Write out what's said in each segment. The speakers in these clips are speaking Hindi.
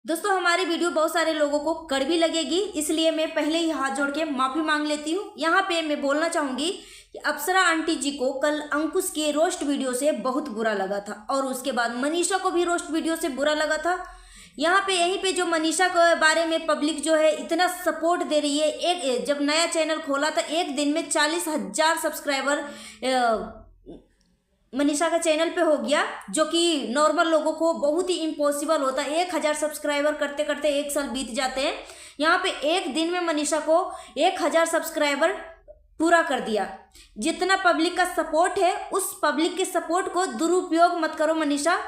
दोस्तों हमारी वीडियो बहुत सारे लोगों को कड़वी लगेगी, इसलिए मैं पहले ही हाथ जोड़ के माफ़ी मांग लेती हूँ। यहाँ पे मैं बोलना चाहूँगी कि अप्सरा आंटी जी को कल अंकुश के रोस्ट वीडियो से बहुत बुरा लगा था और उसके बाद मनीषा को भी रोस्ट वीडियो से बुरा लगा था। यहाँ पे यहीं पे जो मनीषा के बारे में पब्लिक जो है इतना सपोर्ट दे रही है। एक जब नया चैनल खोला था एक दिन में 40,000 सब्सक्राइबर मनीषा का चैनल पे हो गया, जो कि नॉर्मल लोगों को बहुत ही इम्पॉसिबल होता है। 1,000 सब्सक्राइबर करते करते 1 साल बीत जाते हैं। यहाँ पे एक दिन में मनीषा को 1,000 सब्सक्राइबर पूरा कर दिया। जितना पब्लिक का सपोर्ट है उस पब्लिक के सपोर्ट को दुरुपयोग मत करो मनीषा।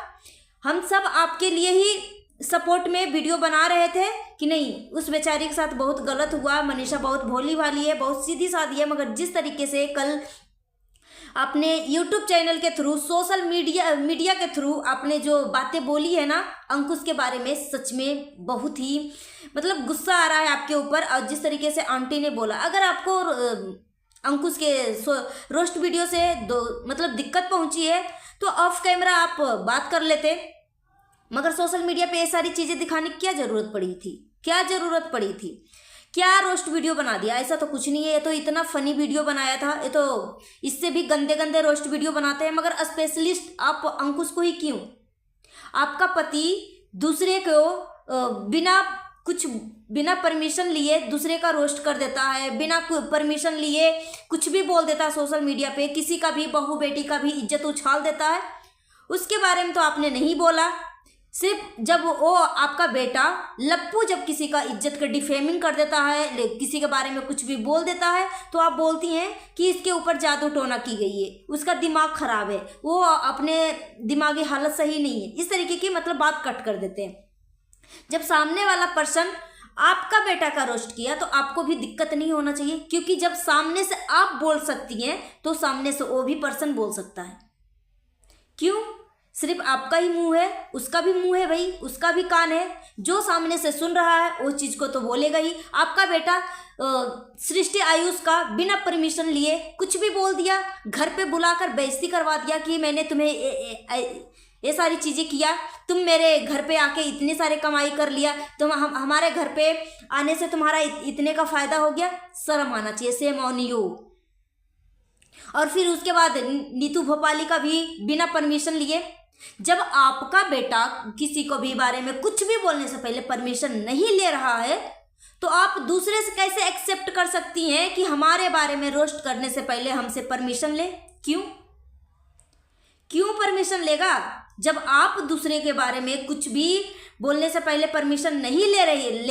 हम सब आपके लिए ही सपोर्ट में वीडियो बना रहे थे कि नहीं, उस बेचारी के साथ बहुत गलत हुआ। मनीषा बहुत भोली भाली है, बहुत सीधी सादी है, मगर जिस तरीके से कल आपने YouTube चैनल के थ्रू, सोशल मीडिया के थ्रू आपने जो बातें बोली है ना अंकुश के बारे में, सच में बहुत ही मतलब गुस्सा आ रहा है आपके ऊपर। और जिस तरीके से आंटी ने बोला, अगर आपको अंकुश के रोस्ट वीडियो से मतलब दिक्कत पहुंची है तो ऑफ कैमरा आप बात कर लेते, मगर सोशल मीडिया पे ये सारी चीज़ें दिखाने की क्या ज़रूरत पड़ी थी? क्या ज़रूरत पड़ी थी? क्या रोस्ट वीडियो बना दिया? ऐसा तो कुछ नहीं है। ये तो इतना फनी वीडियो बनाया था, ये तो इससे भी गंदे गंदे रोस्ट वीडियो बनाते हैं। मगर स्पेशलिस्ट आप अंकुश को ही क्यों? आपका पति दूसरे को बिना परमिशन लिए दूसरे का रोस्ट कर देता है, बिना परमिशन लिए कुछ भी बोल देता है सोशल मीडिया पे, किसी का भी, बहू बेटी का भी इज्जत उछाल देता है। उसके बारे में तो आपने नहीं बोला। सिर्फ जब वो आपका बेटा लप्पू जब किसी का इज्जत का डिफेमिंग कर देता है, किसी के बारे में कुछ भी बोल देता है, तो आप बोलती हैं कि इसके ऊपर जादू टोना की गई है, उसका दिमाग खराब है, वो अपने दिमागी हालत सही नहीं है, इस तरीके की मतलब बात कट कर देते हैं। जब सामने वाला पर्सन आपका बेटा का रोस्ट किया तो आपको भी दिक्कत नहीं होना चाहिए, क्योंकि जब सामने से आप बोल सकती हैं तो सामने से वो भी पर्सन बोल सकता है। क्यों सिर्फ आपका ही मुंह है? उसका भी मुंह है भाई, उसका भी कान है। जो सामने से सुन रहा है वो चीज़ को तो बोलेगा ही। आपका बेटा सृष्टि आयुष का बिना परमिशन लिए कुछ भी बोल दिया, घर पे बुलाकर बेइज्जती करवा दिया कि मैंने तुम्हें ये सारी चीज़ें किया, तुम मेरे घर पे आके इतने सारे कमाई कर लिया, हमारे घर पे आने से तुम्हारा इतने का फ़ायदा हो गया। शर्म आना चाहिए, सेम ऑन यू। और फिर उसके बाद नीतू भोपाली का भी बिना परमिशन लिए। जब आपका बेटा किसी को भी बारे में कुछ भी बोलने से पहले परमिशन नहीं ले रहा है तो आप दूसरे से कैसे एक्सेप्ट कर सकती हैं कि हमारे बारे में रोस्ट करने से पहले हमसे परमिशन ले? क्यों परमिशन लेगा? जब आप दूसरे के बारे में कुछ भी बोलने से पहले परमिशन नहीं ले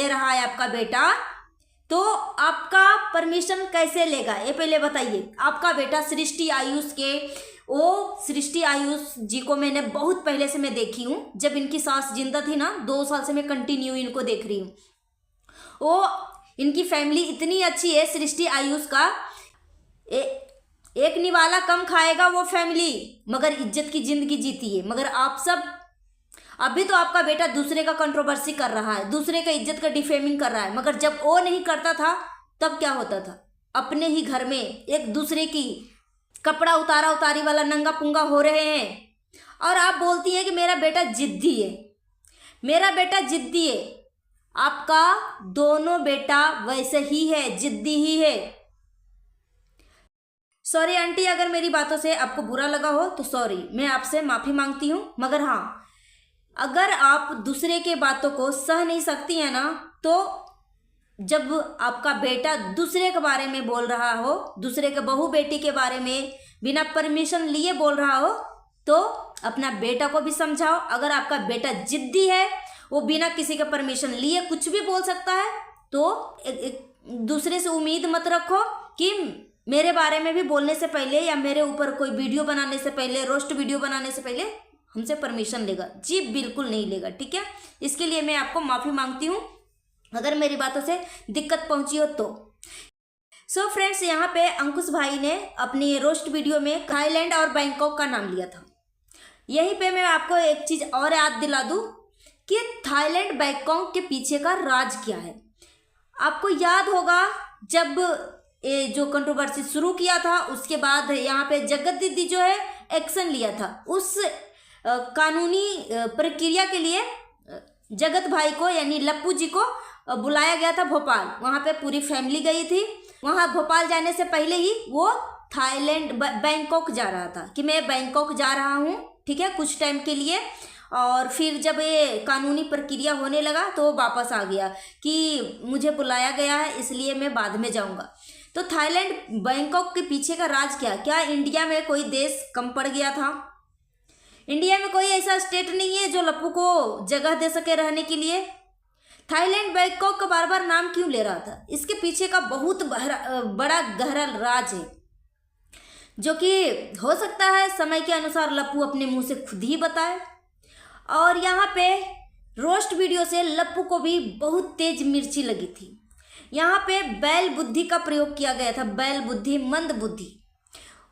रहा है आपका बेटा, तो आपका परमिशन कैसे लेगा? ये पहले बताइए। आपका बेटा सृष्टि आयुष सृष्टि आयुष जी को मैंने बहुत पहले से मैं देखी हूँ, जब इनकी सास जिंदा थी ना, 2 साल से मैं कंटिन्यू इनको देख रही हूँ। वो इनकी फैमिली इतनी अच्छी है सृष्टि आयुष का, एक निवाला कम खाएगा वो फैमिली, मगर इज्जत की जिंदगी जीती है। मगर आप सब, अभी तो आपका बेटा दूसरे का कंट्रोवर्सी कर रहा है, दूसरे का इज्जत का डिफेमिंग कर रहा है, मगर जब वो नहीं करता था तब क्या होता था? अपने ही घर में एक दूसरे की कपड़ा उतारी वाला नंगा पुंगा हो रहे हैं, और आप बोलती हैं कि मेरा बेटा जिद्दी है, मेरा बेटा जिद्दी है। आपका दोनों बेटा वैसे ही है, जिद्दी ही है। सॉरी आंटी, अगर मेरी बातों से आपको बुरा लगा हो तो सॉरी, मैं आपसे माफ़ी मांगती हूँ। मगर हाँ, अगर आप दूसरे के बातों को सह नहीं सकती हैं ना, तो जब आपका बेटा दूसरे के बारे में बोल रहा हो, दूसरे के बहू बेटी के बारे में बिना परमिशन लिए बोल रहा हो, तो अपना बेटा को भी समझाओ। अगर आपका बेटा जिद्दी है, वो बिना किसी के परमिशन लिए कुछ भी बोल सकता है, तो दूसरे से उम्मीद मत रखो कि मेरे बारे में भी बोलने से पहले या मेरे ऊपर कोई वीडियो बनाने से पहले, रोस्ट वीडियो बनाने से पहले हमसे परमिशन लेगा। जी बिल्कुल नहीं लेगा, ठीक है? इसके लिए मैं आपको माफ़ी मांगती हूँ अगर मेरी बातों से दिक्कत पहुंची हो तो। सो फ्रेंड्स, यहाँ पे अंकुश भाई ने अपनी रोस्ट वीडियो में थाईलैंड और बैंकॉक का नाम लिया था। यहीं पे मैं आपको एक चीज़ और याद दिला दूँ कि थाईलैंड बैंकॉक के पीछे का राज क्या है। आपको याद होगा जब ये जो कंट्रोवर्सी शुरू किया था, उसके बाद यहाँ पे जगत दीदी जो है एक्शन लिया था, उस कानूनी प्रक्रिया के लिए जगत भाई को यानी लप्पू जी को बुलाया गया था भोपाल। वहाँ पे पूरी फैमिली गई थी। वहाँ भोपाल जाने से पहले ही वो थाईलैंड बैंकॉक जा रहा था कि मैं बैंकॉक जा रहा हूँ, ठीक है, कुछ टाइम के लिए। और फिर जब ये कानूनी प्रक्रिया होने लगा तो वो वापस आ गया कि मुझे बुलाया गया है इसलिए मैं बाद में जाऊँगा। तो थाईलैंड बैंकॉक के पीछे का राज क्या इंडिया में कोई देश कम पड़ गया था? इंडिया में कोई ऐसा स्टेट नहीं है जो लप्पू को जगह दे सके रहने के लिए। थाईलैंड बैंकॉक का बार बार नाम क्यों ले रहा था? इसके पीछे का बहुत बड़ा गहरा राज है, जो कि हो सकता है समय के अनुसार लप्पू अपने मुंह से खुद ही बताए। और यहाँ पे रोस्ट वीडियो से लप्पू को भी बहुत तेज मिर्ची लगी थी। यहाँ पे बैल बुद्धि का प्रयोग किया गया था, बैल बुद्धि, मंद बुद्धि।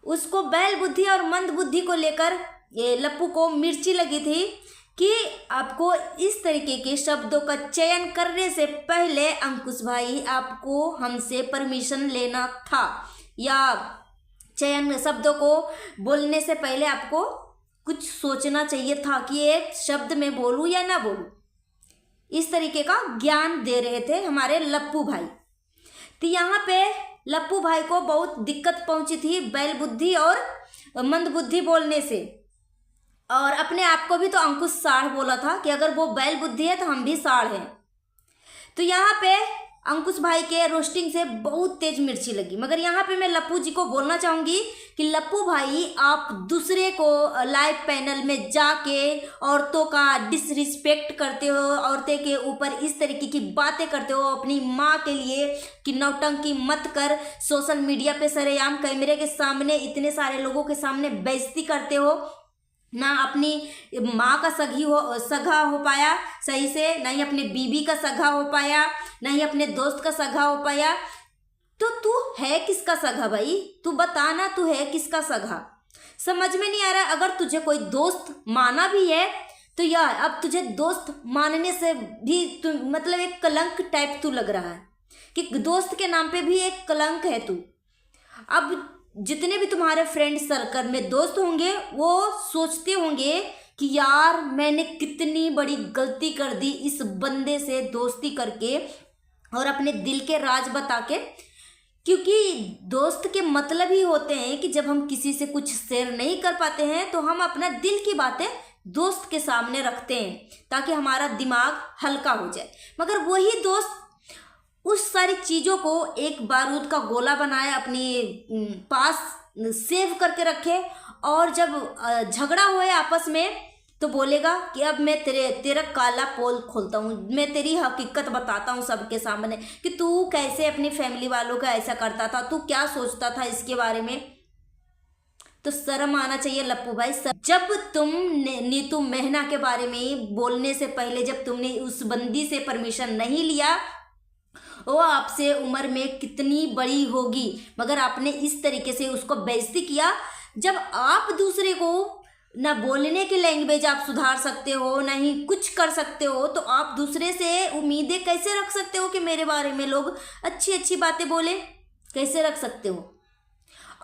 उसको बैल बुद्धि और मंद बुद्धि को लेकर ये लप्पू को मिर्ची लगी थी कि आपको इस तरीके के शब्दों का चयन करने से पहले अंकुश भाई आपको हमसे परमिशन लेना था, या चयन शब्दों को बोलने से पहले आपको कुछ सोचना चाहिए था कि एक शब्द में बोलूं या ना बोलूं। इस तरीके का ज्ञान दे रहे थे हमारे लप्पू भाई। तो यहाँ पे लप्पू भाई को बहुत दिक्कत पहुंची थी बैल बुद्धि और मंद बुद्धि बोलने से। और अपने आप को भी तो अंकुश साढ़ बोला था कि अगर वो बैल बुद्धि है तो हम भी साढ़ हैं। तो यहाँ पे अंकुश भाई के रोस्टिंग से बहुत तेज मिर्ची लगी। मगर यहाँ पे मैं लप्पू जी को बोलना चाहूँगी कि लप्पू भाई, आप दूसरे को लाइव पैनल में जाके औरतों का डिसरिस्पेक्ट करते हो, औरतें के ऊपर इस तरीके की बातें करते हो, अपनी माँ के लिए कि नौटंकी मत कर, सोशल मीडिया पे सरेआम कैमरे के सामने इतने सारे लोगों के सामने बेइज्जती करते हो। ना अपनी माँ का सगा हो पाया सही से, ना ही अपने बीबी का सगा हो पाया, ना ही अपने दोस्त का सगा हो पाया। तो तू है किसका सगा भाई? तू बता ना, तू है किसका सगा? समझ में नहीं आ रहा। अगर तुझे कोई दोस्त माना भी है तो यार अब तुझे दोस्त मानने से भी तू मतलब एक कलंक टाइप तू लग रहा है कि दोस्त के नाम पे भी एक कलंक है तू। अब जितने भी तुम्हारे फ्रेंड सर्कल में दोस्त होंगे वो सोचते होंगे कि यार मैंने कितनी बड़ी गलती कर दी इस बंदे से दोस्ती करके और अपने दिल के राज बता के। क्योंकि दोस्त के मतलब ही होते हैं कि जब हम किसी से कुछ शेयर नहीं कर पाते हैं तो हम अपना दिल की बातें दोस्त के सामने रखते हैं ताकि हमारा दिमाग हल्का हो जाए। मगर वही दोस्त उस सारी चीज़ों को एक बारूद का गोला बनाए अपने पास सेव करके रखे, और जब झगड़ा हुए आपस में तो बोलेगा कि अब मैं तेरा काला पोल खोलता हूँ, मैं तेरी हकीकत बताता हूँ सबके सामने कि तू कैसे अपनी फैमिली वालों का ऐसा करता था, तू क्या सोचता था इसके बारे में। तो शर्म आना चाहिए लप्पू भाई। जब तुम नीतू मेहना के बारे में बोलने से पहले जब तुमने उस बंदी से परमिशन नहीं लिया, वो आपसे उम्र में कितनी बड़ी होगी, मगर आपने इस तरीके से उसको बेइज्जती किया। जब आप दूसरे को ना बोलने की लैंग्वेज आप सुधार सकते हो, ना ही कुछ कर सकते हो, तो आप दूसरे से उम्मीदें कैसे रख सकते हो कि मेरे बारे में लोग अच्छी अच्छी बातें बोले? कैसे रख सकते हो?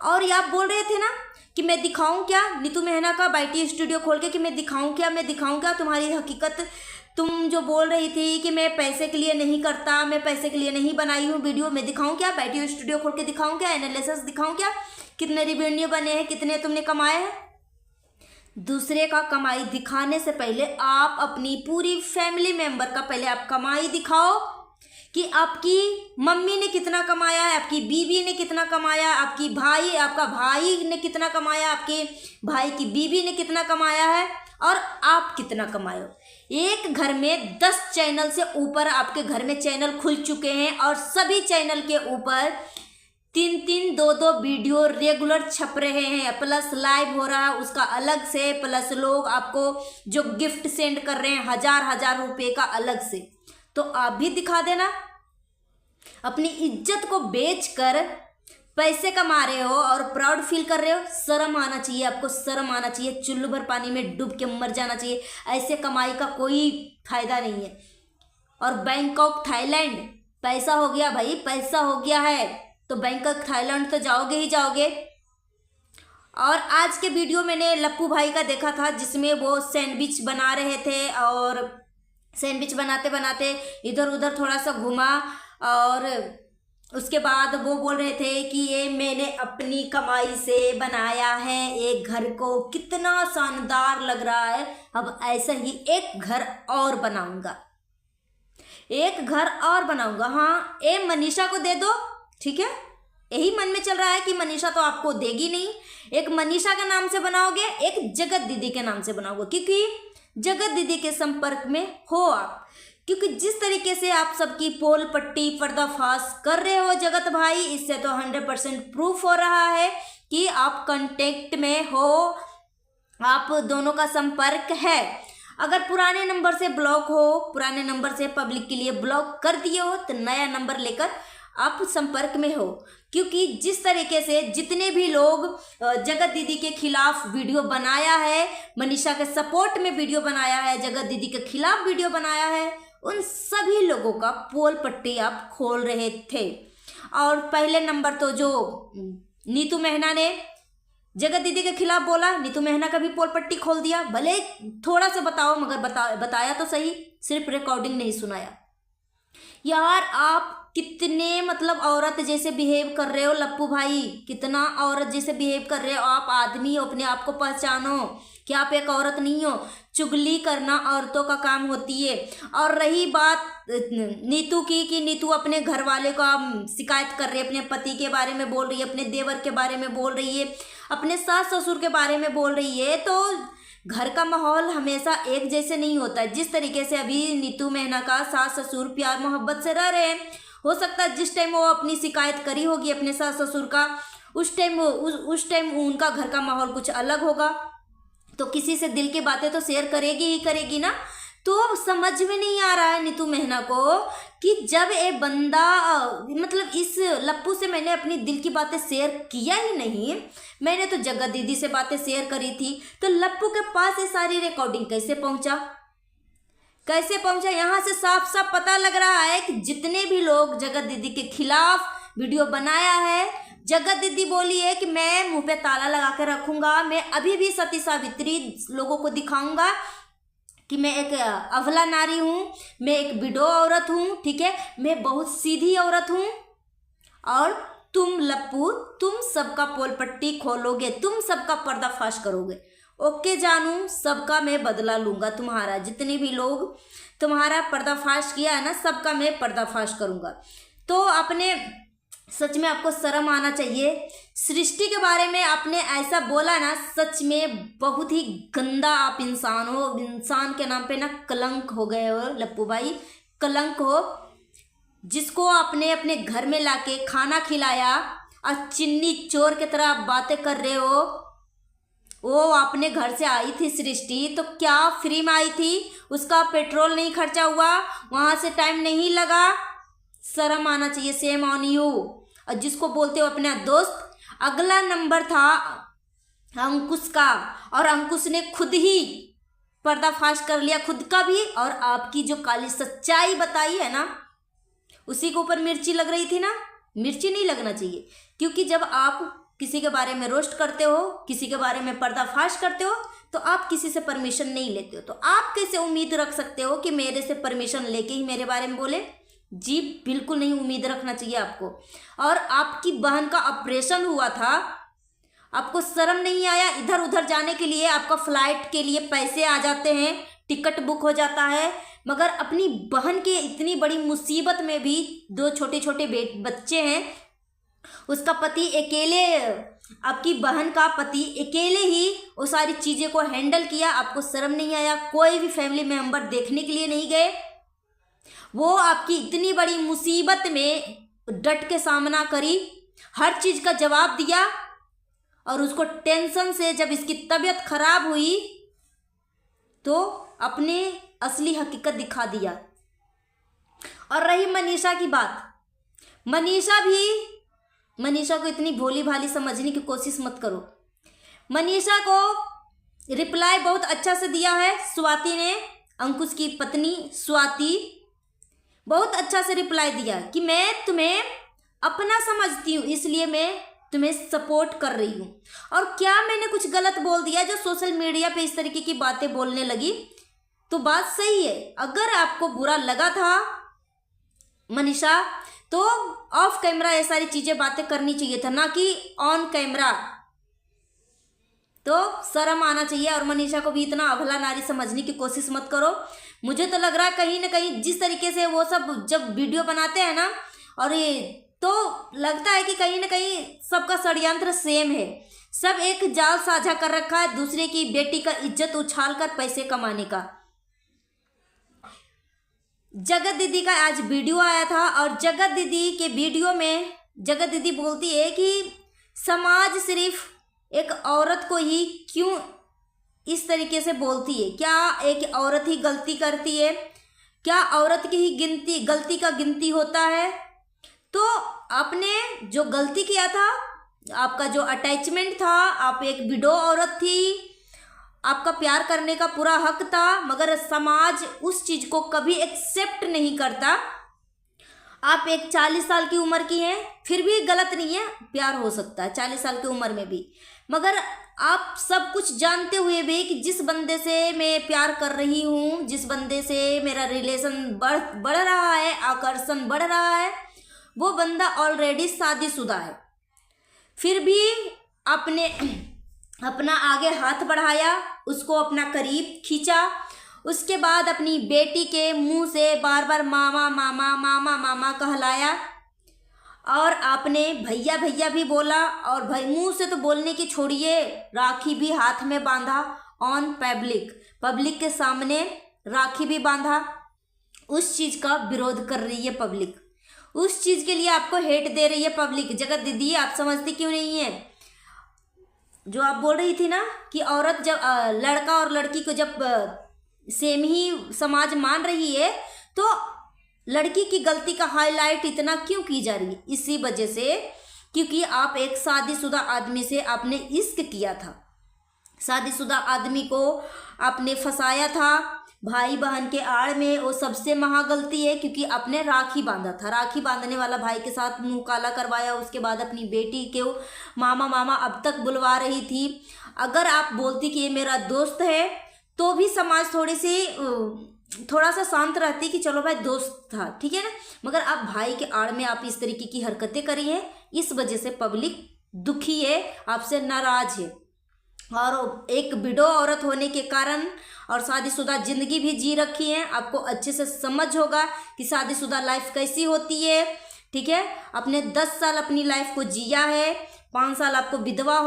और ये आप बोल रहे थे ना कि मैं दिखाऊं क्या नीतू मेहना का बाईटी स्टूडियो खोल के, कि मैं दिखाऊं क्या तुम्हारी हकीकत। तुम जो बोल रही थी कि मैं पैसे के लिए नहीं करता, मैं पैसे के लिए नहीं बनाई हूँ वीडियो, मैं दिखाऊं क्या? बाईटी स्टूडियो खोल के दिखाऊं क्या? एनालिसिस दिखाऊं क्या? कितने रिवेन्यू बने हैं, कितने तुमने कमाए हैं? दूसरे का कमाई दिखाने से पहले आप अपनी पूरी फैमिली मेंबर का पहले आप कमाई दिखाओ कि आपकी मम्मी ने कितना कमाया है, आपकी बीवी ने कितना कमाया, आपका भाई ने कितना कमाया, आपके भाई की बीवी ने कितना कमाया है, और आप कितना कमाए हो। एक घर में 10 चैनल से ऊपर आपके घर में चैनल खुल चुके हैं और सभी चैनल के ऊपर 3-3, 2-2 वीडियो रेगुलर छप रहे हैं, प्लस लाइव हो रहा है उसका अलग से, प्लस लोग आपको जो गिफ्ट सेंड कर रहे हैं 1000-1000 रुपये का अलग से। तो आप भी दिखा देना। अपनी इज्जत को बेचकर पैसे कमा रहे हो और प्राउड फील कर रहे हो। शर्म आना चाहिए आपको, शर्म आना चाहिए। चुल्लू भर पानी में डूब के मर जाना चाहिए। ऐसे कमाई का कोई फायदा नहीं है। और बैंकॉक थाईलैंड, पैसा हो गया भाई, पैसा हो गया है तो बैंकॉक थाईलैंड तो जाओगे ही जाओगे। और आज के वीडियो मैंने लप्पू भाई का देखा था जिसमें वो सैंडविच बना रहे थे और सैंडविच बनाते बनाते इधर उधर थोड़ा सा घुमा, और उसके बाद वो बोल रहे थे कि ये मैंने अपनी कमाई से बनाया है एक घर को, कितना शानदार लग रहा है, अब ऐसा ही एक घर और बनाऊंगा, एक घर और बनाऊंगा। हाँ, ये मनीषा को दे दो, ठीक है, यही मन में चल रहा है कि मनीषा तो आपको देगी नहीं, एक मनीषा के नाम से बनाओगे, एक जगत दीदी के नाम से बनाओगे, क्योंकि जगत दीदी के संपर्क में हो आप, क्योंकि जिस तरीके से आप सबकी पोल पट्टी पर्दाफाश कर रहे हो जगत भाई, इससे तो 100% प्रूफ हो रहा है कि आप कांटेक्ट में हो, आप दोनों का संपर्क है। अगर पुराने नंबर से ब्लॉक हो, पुराने नंबर से पब्लिक के लिए ब्लॉक कर दिए हो, तो नया नंबर लेकर आप संपर्क में हो, क्योंकि जिस तरीके से जितने भी लोग जगत दीदी के खिलाफ वीडियो बनाया है, मनीषा के सपोर्ट में वीडियो बनाया है, जगत दीदी के खिलाफ वीडियो बनाया है, उन सभी लोगों का पोल पट्टी आप खोल रहे थे। और पहले नंबर तो जो नीतू मेहना ने जगत दीदी के खिलाफ बोला, नीतू मेहना का भी पोल पट्टी खोल दिया, भले थोड़ा सा बताओ मगर बताया तो सही, सिर्फ रिकॉर्डिंग नहीं सुनाया। यार आप कितने मतलब औरत जैसे बिहेव कर रहे हो लप्पू भाई, कितना औरत जैसे बिहेव कर रहे हो आप। आदमी हो, अपने आप को पहचानो कि आप एक औरत नहीं हो। चुगली करना औरतों का काम होती है। और रही बात नीतू की कि नीतू अपने घर वाले का शिकायत कर रही है, अपने पति के बारे में बोल रही है, अपने देवर के बारे में बोल रही है, अपने सास ससुर के बारे में बोल रही है, तो घर का माहौल हमेशा एक जैसे नहीं होता है। जिस तरीके से अभी नीतू मेहना का सास ससुर प्यार मोहब्बत से रह रहे हैं, हो सकता है जिस टाइम वो अपनी शिकायत करी होगी अपने सास ससुर का, उस टाइम उनका घर का माहौल कुछ अलग होगा, तो किसी से दिल की बातें तो शेयर करेगी ही करेगी ना। तो समझ में नहीं आ रहा है नीतू मेहना को कि जब ये बंदा मतलब इस लप्पू से मैंने अपनी दिल की बातें शेयर किया ही नहीं, मैंने तो जगत दीदी से बातें शेयर करी थी, तो लप्पू के पास ये सारी रिकॉर्डिंग कैसे पहुंचा? यहाँ से साफ साफ पता लग रहा है कि जितने भी लोग जगत दीदी के खिलाफ वीडियो बनाया है, जगत दीदी बोली है कि मैं मुंह पे ताला लगा के रखूंगा, मैं अभी भी सती सावित्री लोगों को दिखाऊंगा कि मैं एक अबला नारी हूँ, मैं एक विडो औरत हूँ, ठीक है, मैं बहुत सीधी औरत हूँ, और तुम लप्पू तुम सबका पोल पट्टी खोलोगे, तुम सबका पर्दाफाश करोगे। ओके जानू, सबका मैं बदला लूँगा, तुम्हारा जितने भी लोग तुम्हारा पर्दाफाश किया है ना, सबका मैं पर्दाफाश करूँगा। तो अपने सच में आपको शर्म आना चाहिए। सृष्टि के बारे में आपने ऐसा बोला ना, सच में बहुत ही गंदा आप इंसान हो। इंसान के नाम पे ना कलंक हो गए हो लप्पू भाई, कलंक हो। जिसको आपने अपने घर में लाके खाना खिलाया और चिन्नी चोर की तरह आप बातें कर रहे हो। वो अपने घर से आई थी सृष्टि, तो क्या फ्री में आई थी? उसका पेट्रोल नहीं खर्चा हुआ, वहाँ से टाइम नहीं लगा। शर्म आना चाहिए, सेम ऑन यू। और जिसको बोलते हो अपना दोस्त, अगला नंबर था अंकुश का, और अंकुश ने खुद ही पर्दाफाश कर लिया, खुद का भी, और आपकी जो काली सच्चाई बताई है ना, उसी के ऊपर मिर्ची लग रही थी ना। मिर्ची नहीं लगना चाहिए, क्योंकि जब आप किसी के बारे में रोस्ट करते हो, किसी के बारे में पर्दाफाश करते हो, तो आप किसी से परमिशन नहीं लेते हो। तो आप कैसे उम्मीद रख सकते हो कि मेरे से परमिशन लेके ही मेरे बारे में बोले? जी बिल्कुल नहीं उम्मीद रखना चाहिए आपको। और आपकी बहन का ऑपरेशन हुआ था, आपको शर्म नहीं आया? इधर उधर जाने के लिए आपका फ्लाइट के लिए पैसे आ जाते हैं, टिकट बुक हो जाता है, मगर अपनी बहन के इतनी बड़ी मुसीबत में भी, 2 छोटे छोटे बच्चे हैं, उसका पति अकेले, आपकी बहन का पति अकेले ही वो सारी चीज़ें को हैंडल किया। आपको शर्म नहीं आया? कोई भी फैमिली मेंबर देखने के लिए नहीं गए? वो आपकी इतनी बड़ी मुसीबत में डट के सामना करी, हर चीज़ का जवाब दिया, और उसको टेंशन से जब इसकी तबीयत खराब हुई तो अपने असली हकीकत दिखा दिया। और रही मनीषा की बात, मनीषा को इतनी भोली भाली समझने की कोशिश मत करो। मनीषा को रिप्लाई बहुत अच्छा से दिया है स्वाति ने, अंकुश की पत्नी स्वाति, बहुत अच्छा से रिप्लाई दिया कि मैं तुम्हें अपना समझती हूँ, इसलिए मैं तुम्हें सपोर्ट कर रही हूँ। और क्या मैंने कुछ गलत बोल दिया जो सोशल मीडिया पे इस तरीके की बातें बोलने लगी? तो बात सही है। अगर आपको बुरा लगा था मनीषा, तो ऑफ कैमरा ये सारी चीजें बातें करनी चाहिए था, ना कि ऑन कैमरा। तो शर्म आना चाहिए। और मनीषा को भी इतना अभला नारी समझने की कोशिश मत करो। मुझे तो लग रहा है कहीं ना कहीं जिस तरीके से वो सब जब वीडियो बनाते हैं ना, और ये तो लगता है कि कहीं ना कहीं सबका षड्यंत्र सेम है। सब एक जाल साझा कर रखा है दूसरे की बेटी का इज्जत उछाल कर पैसे कमाने का। जगत दीदी का आज वीडियो आया था, और जगत दीदी के वीडियो में जगत दीदी बोलती है कि समाज सिर्फ एक औरत को ही क्यों इस तरीके से बोलती है। क्या एक औरत ही गलती करती है? क्या औरत की ही गलती का गिनती होता है? तो आपने जो गलती किया था, आपका जो अटैचमेंट था, आप एक विडो औरत थी, आपका प्यार करने का पूरा हक था, मगर समाज उस चीज को कभी एक्सेप्ट नहीं करता। आप एक 40 साल की उम्र की हैं, फिर भी गलत नहीं है, प्यार हो सकता है 40 साल की उम्र में भी। मगर आप सब कुछ जानते हुए भी कि जिस बंदे से मैं प्यार कर रही हूँ, जिस बंदे से मेरा रिलेशन बढ़ रहा है, आकर्षण बढ़ रहा है, वो बंदा ऑलरेडी शादीशुदा है, फिर भी आपने अपना आगे हाथ बढ़ाया, उसको अपना करीब खींचा। उसके बाद अपनी बेटी के मुंह से बार बार मामा मामा मामा मामा कहलाया, और आपने भैया भैया भी बोला, और भाई मुंह से तो बोलने की छोड़िए, राखी भी हाथ में बांधा ऑन पब्लिक के सामने राखी भी बांधा। उस चीज़ का विरोध कर रही है पब्लिक, उस चीज़ के लिए आपको हेट दे रही है पब्लिक। जगत दीदी आप समझती क्यों नहीं है? जो आप बोल रही थी ना कि औरत जब लड़का और लड़की को जब सेम ही समाज मान रही है, तो लड़की की गलती का हाईलाइट इतना क्यों की जा रही है? इसी वजह से क्योंकि आप एक शादीशुदा आदमी से आपने इश्क किया था, शादीशुदा आदमी को आपने फंसाया था भाई बहन के आड़ में। वो सबसे महा गलती है, क्योंकि आपने राखी बांधा था, राखी बांधने वाला भाई के साथ मुंह काला करवाया। उसके बाद अपनी बेटी के मामा मामा अब तक बुलवा रही थी। अगर आप बोलती कि ये मेरा दोस्त है, तो भी समाज थोड़ा सा शांत रहती कि चलो भाई दोस्त था, ठीक है ना। मगर आप भाई के आड़ में आप इस तरीके की हरकतें करी हैं, इस वजह से पब्लिक दुखी है, आपसे नाराज है। और एक विडो औरत होने के कारण और शादीशुदा जिंदगी भी जी रखी है, आपको अच्छे से समझ होगा कि शादीशुदा लाइफ कैसी होती है, ठीक है। आपने 10 साल अपनी लाइफ को जिया है, 5 साल आपको विधवा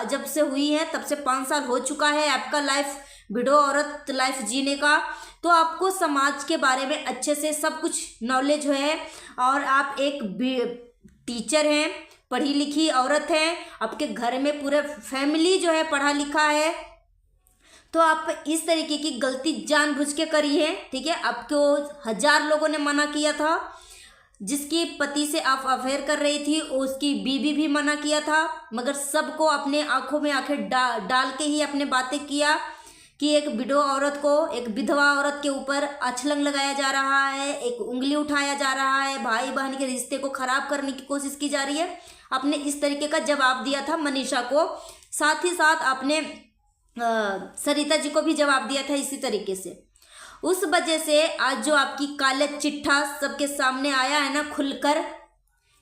जब से हुई है तब से 5 साल हो चुका है आपका लाइफ, विडो औरत लाइफ जीने का। तो आपको समाज के बारे में अच्छे से सब कुछ नॉलेज है, और आप एक टीचर हैं, पढ़ी लिखी औरत हैं, आपके घर में पूरे फैमिली जो है पढ़ा लिखा है। तो आप इस तरीके की गलती जानबूझ के करी है, ठीक है। आपको 1000 लोगों ने मना किया था, जिसकी पति से आप अफेयर कर रही थी उसकी बीवी भी मना किया था, मगर सबको अपने आंखों में आंखें डाल के ही अपने बातें किया कि एक विडो औरत को, एक विधवा औरत के ऊपर अछलंग लगाया जा रहा है, एक उंगली उठाया जा रहा है, भाई बहन के रिश्ते को खराब करने की कोशिश की जा रही है। आपने इस तरीके का जवाब दिया था मनीषा को, साथ ही साथ आपने सरिता जी को भी जवाब दिया था इसी तरीके से। उस वजह से आज जो आपकी काले चिट्ठा सबके सामने आया है ना खुलकर,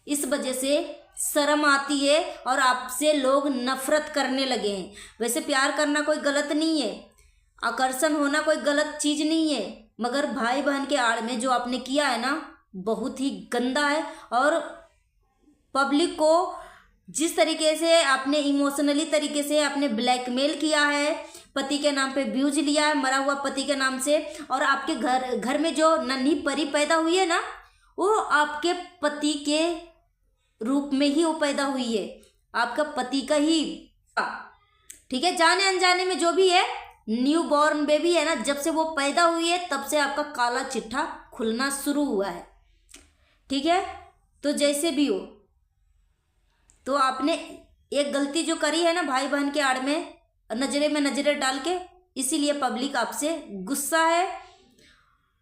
इस वजह से शर्म आती है और आपसे लोग नफरत करने लगे हैं। वैसे प्यार करना कोई गलत नहीं है, आकर्षण होना कोई गलत चीज नहीं है, मगर भाई बहन के आड़ में जो आपने किया है ना बहुत ही गंदा है। और पब्लिक को जिस तरीके से आपने इमोशनली तरीके से आपने ब्लैकमेल किया है, पति के नाम पे व्यूज लिया है, मरा हुआ पति के नाम से, और आपके घर में जो नन्ही परी पैदा हुई है ना, वो आपके पति के रूप में ही वो पैदा हुई है, आपका पति का ही, ठीक है। जाने अनजाने में जो भी है, न्यू बॉर्न बेबी है ना, जब से वो पैदा हुई है तब से आपका काला चिट्ठा खुलना शुरू हुआ है, ठीक है। तो जैसे भी हो, तो आपने एक गलती जो करी है ना भाई बहन के आड़ में नजरे में नजरें डाल के, इसीलिए पब्लिक आपसे गुस्सा है।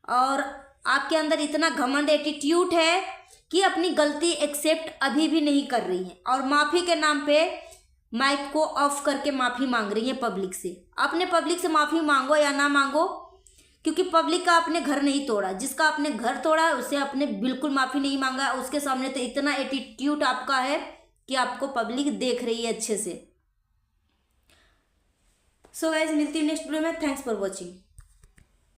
और आपके अंदर इतना घमंड एटीट्यूड है कि अपनी गलती एक्सेप्ट अभी भी नहीं कर रही है, और माफ़ी के नाम पे माइक को ऑफ करके माफ़ी मांग रही है पब्लिक से। आपने पब्लिक से माफ़ी मांगो या ना मांगो, क्योंकि पब्लिक का आपने घर नहीं तोड़ा। जिसका आपने घर तोड़ा है उससे आपने बिल्कुल माफ़ी नहीं मांगा। उसके सामने तो इतना एटीट्यूड आपका है कि आपको पब्लिक देख रही है अच्छे से। सो गाइस, मिलती हूँ नेक्स्ट वीडियो में। Thanks for watching.